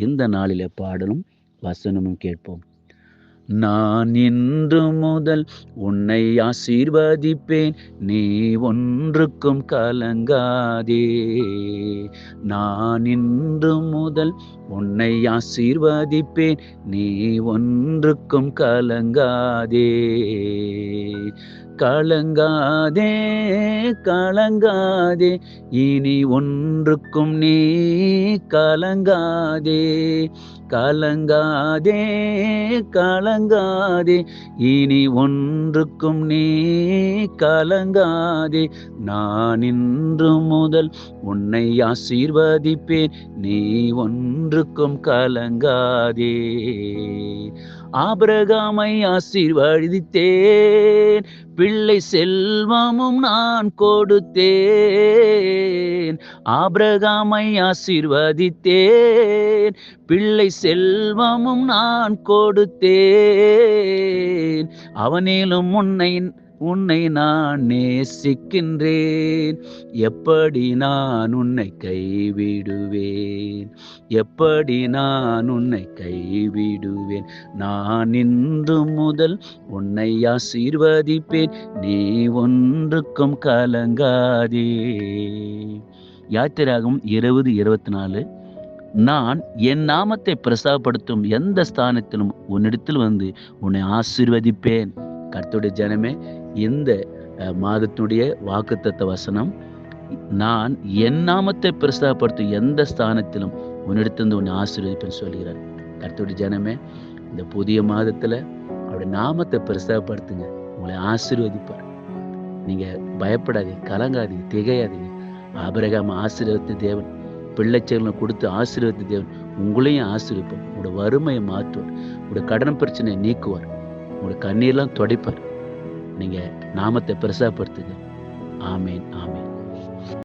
இந்த நாளிலே பாடலும் வசனமும் கேட்போம். நான் இன்று முதல் உன்னை ஆசீர்வதிப்பேன், நீ ஒன்றுக்கும் கலங்காதே. நான் இன்று முதல் உன்னை ஆசீர்வதிப்பேன், நீ ஒன்றுக்கும் கலங்காதே. கலங்காதே, கலங்காதே, இனி ஒன்றுக்கும் நீ கலங்காதே. கலங்காதே, கலங்காதே, இனி ஒன்றுக்கும் நீ கலங்காதே. நான் இன்று முதல் உன்னை ஆசீர்வதிப்பேன், நீ ஒன்றுக்கும் கலங்காதே. ஆபிரகாமை ஆசீர்வதித்தேன், பிள்ளை செல்வமும் நான் கொடுத்தேன். ஆபிரகாமை ஆசீர்வதித்தேன், பிள்ளை செல்வமும் நான் கொடுத்தேன். அவனிலும் உன்னை நான் நேசிக்கின்றேன், எப்படி நான் உன்னை கைவிடுவேன், எப்படி நான் உன்னை கைவிடுவேன். நான் இன்று முதல் உன்னை ஆசீர்வதிப்பேன், நீ ஒன்றுக்கும் கலங்காதே. யாத்திராகமம் 20:24. நான் என் நாமத்தை பிரஸ்தாபப்படுத்தும் எந்த ஸ்தானத்திலும் உன்னிடத்தில் வந்து உன்னை ஆசீர்வதிப்பேன். கர்த்தருடைய ஜனமே, இந்த மாதத்தினுடைய வாக்குத்தத்த வசனம், நான் என் நாமத்தை பிரஸ்தாபப்படுத்தும் எந்த ஸ்தானத்திலும் உன்னிடத்திலிருந்து உன்னை ஆசீர்வதிப்பேன் சொல்கிறார். கர்த்தருடைய ஜனமே, இந்த புதிய மாதத்துல அவருடைய நாமத்தை பிரஸ்தாபப்படுத்துங்க, உங்களை ஆசீர்வதிப்பார். நீங்க பயப்படாதீங்க, கலங்காதீங்க, திகையாதீங்க. ஆபிரகாம் ஆசீர்வதித்த தேவன், பிள்ளைச்செல்வங்களை கொடுத்து ஆசீர்வதித்த தேவன் உங்களையும் ஆசீர்வதிப்பார். உங்களோட வறுமையை மாற்றுவார், உங்களோட கடன் பிரச்சனையை நீக்குவார், உங்களோட கண்ணீர்லாம் துடைப்பார். நீங்க நாமத்தை பிரசாப்படுத்துங்க. ஆமேன், ஆமேன்.